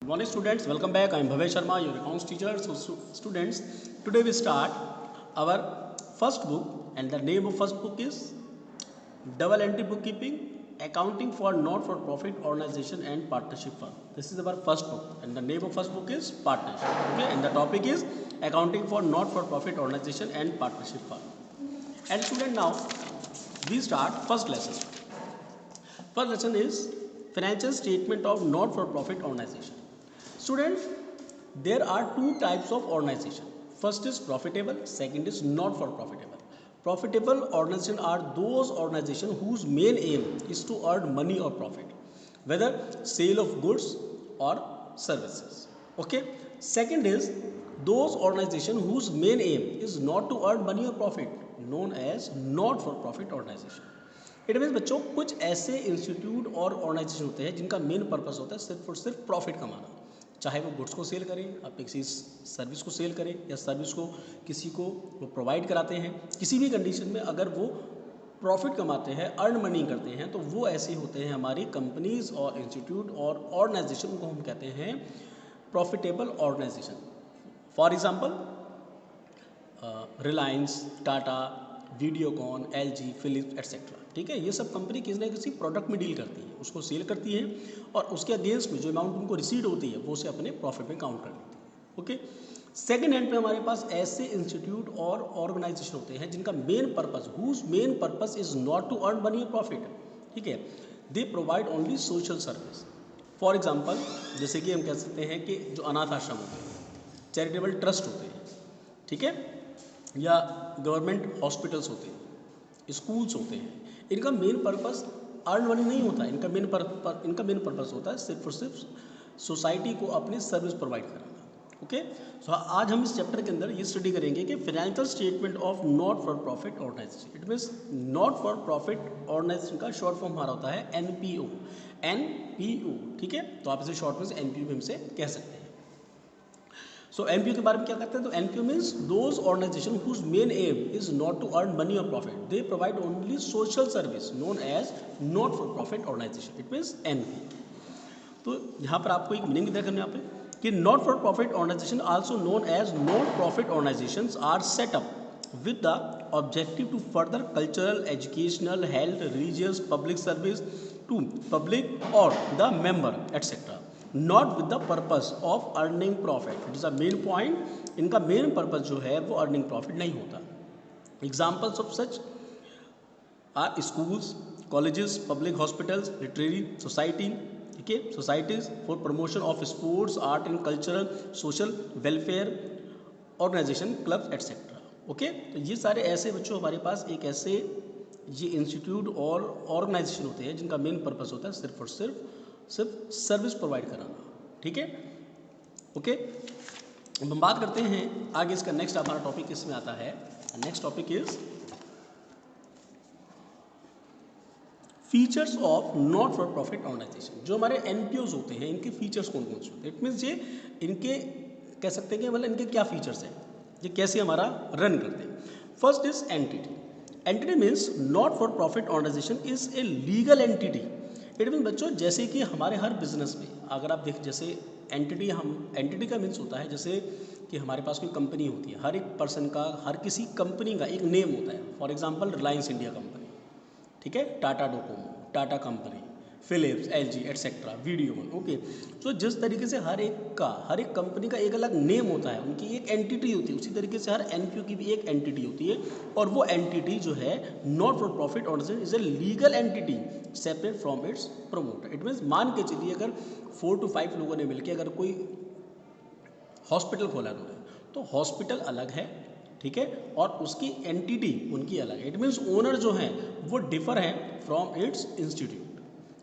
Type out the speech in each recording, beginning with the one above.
Good morning students, welcome back. I am Bhavesh Sharma, your accounts teacher. So students, today we start our first book and the name of first book is Double Entry Bookkeeping, Accounting for Not-for-Profit Organization and Partnership Firm. This is our first book and the name of first book is Partnership. Okay, and the topic is Accounting for Not-for-Profit Organization and Partnership Firm. And student, now we start first lesson. First lesson is Financial Statement of Not-for-Profit Organization. Students, there are two types of organization. First is profitable, second is not for profitable. Profitable organizations are those organizations whose main aim is to earn money or profit, whether sale of goods or services. Okay. Second is those organizations whose main aim is not to earn money or profit, known as not for profit organization. It means बच्चों कुछ ऐसे institute और organisation होते हैं जिनका main purpose होता है सिर्फ और सिर्फ प्रॉफिट कमाना, चाहे वो गुड्स को सेल करें, आप किसी सर्विस को सेल करें या सर्विस को किसी को वो प्रोवाइड कराते हैं, किसी भी कंडीशन में अगर वो प्रॉफिट कमाते हैं, अर्न मनी करते हैं, तो वो ऐसे होते हैं हमारी कंपनीज और इंस्टीट्यूट और ऑर्गेनाइजेशन को हम कहते हैं profitable organisation. For example Reliance, Tata, Videocon, LG, Philips etcetera. ठीक है, ये सब कंपनी किसी ना किसी प्रोडक्ट में डील करती है, उसको सेल करती है और उसके अगेंस्ट में जो अमाउंट उनको रिसीड होती है वो उसे अपने प्रॉफिट में काउंट कर लेती है. ओके. सेकेंड हैंड पे हमारे पास ऐसे इंस्टीट्यूट और ऑर्गेनाइजेशन होते हैं जिनका main purpose, whose main purpose is not to earn money और प्रॉफिट. ठीक है, they provide only social service. For example, जैसे कि हम कह सकते हैं कि जो अनाथ आश्रम होते हैं, चैरिटेबल ट्रस्ट होते हैं, ठीक है, या गवर्नमेंट हॉस्पिटल्स होते हैं, स्कूल्स होते हैं, इनका मेन पर्पस अर्न मनी नहीं होता है. इनका मेन पर्पस होता है सिर्फ और सिर्फ सोसाइटी को अपनी सर्विस प्रोवाइड कराना. ओके. सो आज हम इस चैप्टर के अंदर ये स्टडी करेंगे कि financial statement of not for profit organisation. It means not for profit organisation का शॉर्ट फॉर्म हमारा होता है एनपीओ. ठीक है, तो आप इसे शॉर्ट में एनपीओ भी हमसे कह सकते हैं. सो एनपीओ के बारे में क्या कहते हैं, तो NPO means those organisation whose main aim is not to earn money और profit, they provide only social service known as not for profit organisation. It means NPO. तो यहाँ पर आपको एक मीनिंग भी देखना यहाँ पे कि not for profit organisation also known as not profit organisations are set up with the objective to further cultural, educational, health, religious, public service to public or the member etc. Not with the purpose of earning profit. It is a main point. इनका main purpose जो है वो earning profit नहीं होता. Examples of such are schools, colleges, public hospitals, literary society, ठीक है, societies for promotion of sports, art and cultural, social welfare organization, clubs etcetera. Okay. तो ये सारे ऐसे बच्चों हमारे पास एक ऐसे ये इंस्टीट्यूट और ऑर्गेनाइजेशन होते हैं जिनका मेन पर्पस होता है सिर्फ और सिर्फ सर्विस प्रोवाइड कराना. ठीक है. ओके. अब हम बात करते हैं आगे, इसका नेक्स्ट हमारा टॉपिक इसमें आता है. Next topic is features of not for profit organization. जो हमारे एनपीओज होते हैं इनके फीचर्स कौन कौन से होते हैं. इट मीन्स ये इनके कह सकते हैं कि मतलब इनके क्या फीचर्स हैं, ये कैसे हमारा रन करते हैं. First is entity. Entity means not for profit organisation is a legal entity. It mean बच्चों जैसे कि हमारे हर बिजनेस में अगर आप देख, जैसे एंटिटी का मीन्स होता है जैसे कि हमारे पास कोई कंपनी होती है, हर एक पर्सन का, हर किसी कंपनी का एक नेम होता है. For example Reliance India company, ठीक है, Tata Docomo, Tata company, Philips, LG etcetera, Videocon. Okay. तो जिस तरीके से हर एक कंपनी का एक अलग नेम होता है, उनकी एक एंटिटी होती है, उसी तरीके से हर एनपीओ की भी एक एंटिटी होती है. और वो एंटिटी जो है not for profit organisation is a legal entity separate from its promoter. It means मान के चलिए अगर 4 to 5 लोगों ने मिलकर अगर कोई हॉस्पिटल खोला तो हॉस्पिटल अलग है, ठीक है, और उसकी एंटिटी उनकी अलग है. इट मीन्स ओनर जो है वो डिफर है फ्रॉम इट्स इंस्टीट्यूट.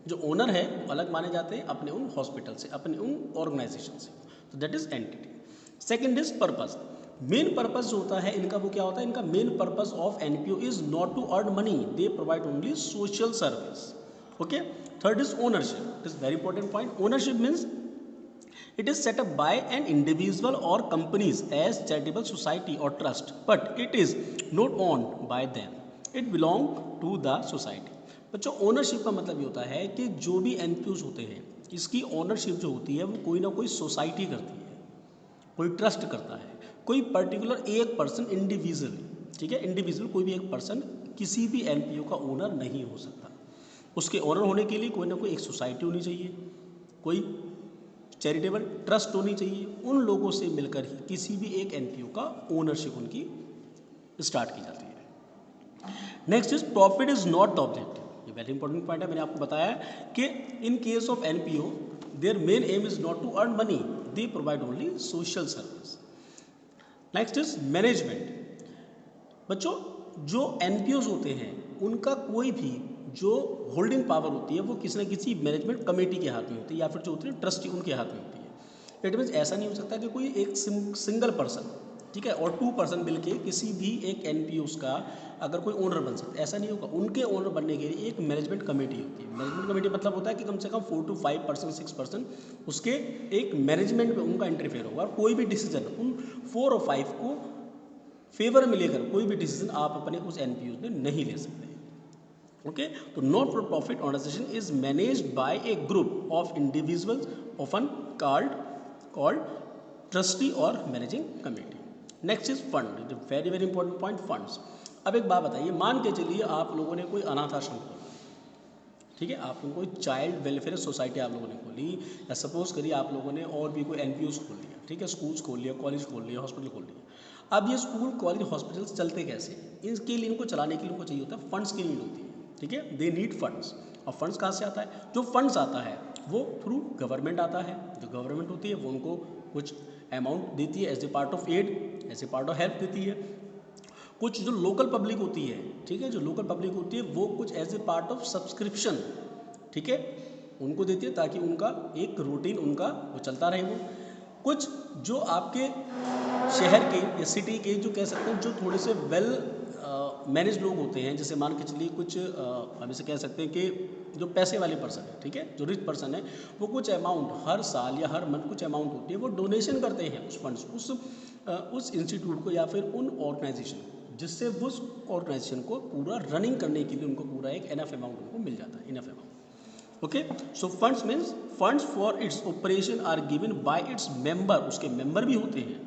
जो ओनर है वो अलग माने जाते हैं अपने उन हॉस्पिटल से, अपने उन ऑर्गेनाइजेशन से. तो that is entity. Second is purpose. Main purpose जो होता है इनका वो क्या होता है, इनका main purpose of NPO is not to earn money, they provide only social service. Okay. Third is ownership. It is very important point. Ownership means it is set up by an individual or companies as charitable society or trust, but it is not owned by them. It belong to the society. बच्चों ownership का मतलब ये होता है कि जो भी एनपीओज होते हैं इसकी ओनरशिप जो होती है वो कोई ना कोई सोसाइटी करती है, कोई ट्रस्ट करता है, कोई पर्टिकुलर एक पर्सन इंडिविजुअल, ठीक है, इंडिविजुअल कोई भी एक पर्सन किसी भी एनपीओ का ओनर नहीं हो सकता। उसके ओनर होने के लिए कोई ना कोई एक सोसाइटी होनी चाहिए, कोई चैरिटेबल ट्रस्ट होनी चाहिए, उन लोगों से मिलकर ही किसी भी एक एनपीओ का ओनरशिप उनकी स्टार्ट की जाती है। Next is profit is not the objective. ये वेरी इंपॉर्टेंट पॉइंट है, मैंने आपको बताया कि in case of NPO their main aim is not to earn money, they provide only social service. Next is management. बच्चों जो एनपीओज होते हैं उनका कोई भी जो होल्डिंग पावर होती है वो किसी न किसी मैनेजमेंट कमेटी के हाथ में होती है या फिर जो होती है ट्रस्टी उनके हाथ में होती है। इट मीन्स ऐसा नहीं हो सकता कि कोई एक सिंगल पर्सन, ठीक है, और 2 पर्सन मिलके किसी भी एक एनपीओ का अगर कोई ओनर बन सकता है, ऐसा नहीं होगा। उनके ओनर बनने के लिए एक मैनेजमेंट कमेटी होती है। मैनेजमेंट कमेटी मतलब होता है कि कम से कम 4 to 5%, 6% उसके एक मैनेजमेंट में उनका इंटरफेयर होगा और कोई भी डिसीजन उन 4 और 5 को फेवर में लेकर कोई भी डिसीजन आप अपने उस एनपीओ में नहीं ले सकते। ओके, तो not for profit organisation is managed by a group of individuals often called trustee और managing committee. Next is fund, very very important point, funds. अब एक बात बताइए, मान के चलिए आप लोगों ने कोई अनाथ आश्रम खोला, ठीक है, आप कोई चाइल्ड वेलफेयर सोसाइटी आप लोगों ने खोली, या सपोज करिए आप लोगों ने और भी कोई एनपीओस खोल लिया, ठीक है, स्कूल्स खोल लिया, कॉलेज खोल लिया, हॉस्पिटल खोल लिया। अब ये स्कूल कॉलेज हॉस्पिटल्स चलते कैसे, इसके लिए इनको चलाने के लिए उनको चाहिए होता है फंड्स की नीड होती है, ठीक है, दे नीड फंड्स। और फंड्स कहाँ से आता है? जो फंड्स आता है वो थ्रू गवर्नमेंट आता है। जो गवर्नमेंट होती है वो उनको कुछ अमाउंट देती है as a part of aid, as a part of help देती है। कुछ जो लोकल पब्लिक होती है, ठीक है, जो लोकल पब्लिक होती है वो कुछ as a part of subscription, ठीक है, उनको देती है ताकि उनका एक रूटीन उनका वो चलता रहे। वो कुछ जो आपके शहर के या सिटी के जो कह सकते हैं जो थोड़े से वेल मैनेज लोग होते हैं, जैसे मान के चलिए कुछ हम इसे कह सकते हैं कि जो पैसे वाले पर्सन है, ठीक है, जो रिच पर्सन है, वो कुछ अमाउंट हर साल या हर मंथ कुछ अमाउंट होती है वो डोनेशन करते हैं उस फंड्स उस इंस्टीट्यूट को या फिर उन ऑर्गेनाइजेशन को, जिससे उस ऑर्गेनाइजेशन को पूरा रनिंग करने के लिए उनको पूरा एक इनफ अमाउंट उनको मिल जाता है, enough amount. Okay, so funds means funds for its operation are given by its member, उसके मेंबर भी होते हैं।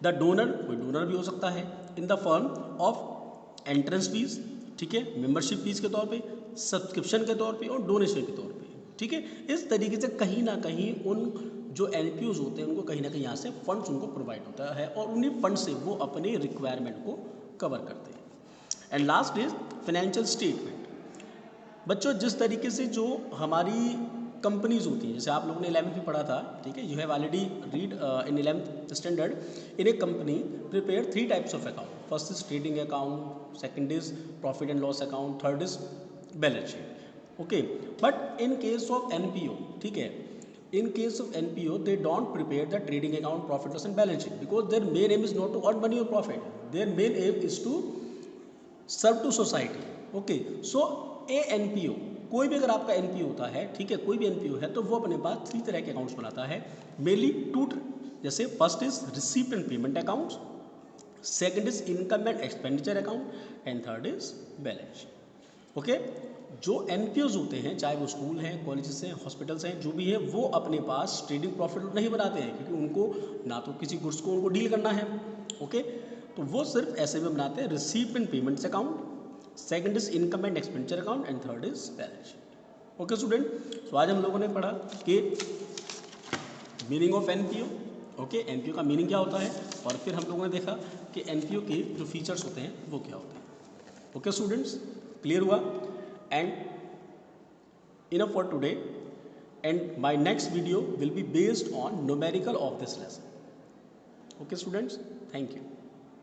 द डोनर, कोई डोनर भी हो सकता है, in the form of entrance fees, ठीक है, मेंबरशिप फीस के तौर पे, सब्सक्रिप्शन के तौर पे और डोनेशन के तौर पे, ठीक है। इस तरीके से कहीं ना कहीं उन जो एनपीओज होते हैं उनको कहीं ना कहीं यहाँ से फंड्स उनको प्रोवाइड होता है और उन्हीं फंड से वो अपने रिक्वायरमेंट को कवर करते हैं। And last is financial statement. बच्चों जिस तरीके से जो हमारी कंपनीज होती हैं, जैसे आप लोगों ने 11th में पढ़ा था, ठीक है, you have already read in 11th standard, in A company prepare 3 types of account. First is trading account, second is profit and loss account, third is balance sheet. Okay, but in case of NPO, ठीक है, in case of NPO they don't prepare the trading account, profit loss and balance sheet because their main aim is not to earn money or profit, their main aim is to serve to society. Okay, so a NPO, कोई भी अगर आपका NPO होता है, ठीक है, कोई भी एनपीओ है तो वो अपने पास 3 तरह के अकाउंट्स बनाता है, मेनली 2, जैसे first is receipt and payment accounts, second is income and expenditure account and third is balance sheet. Okay, जो एनपीओज होते हैं, चाहे वो स्कूल हैं, कॉलेजेस हैं, हॉस्पिटल्स हैं, जो भी है, वो अपने पास ट्रेडिंग प्रॉफिट नहीं बनाते हैं क्योंकि उनको ना तो किसी गुड्स को उनको डील करना है। ओके, तो वो सिर्फ ऐसे में बनाते हैं receipt and payments account, second is income and expenditure account and third is balance sheet. Okay student, तो आज हम लोगों ने पढ़ा कि meaning of NPO, okay, NPO का मीनिंग क्या होता है, और फिर हम लोगों ने देखा कि एनपीओ के जो फीचर्स होते हैं वो क्या होते हैं। ओके स्टूडेंट्स, क्लियर हुआ? And enough for today, and my next video will be based on numerical of this lesson. Okay students, thank you.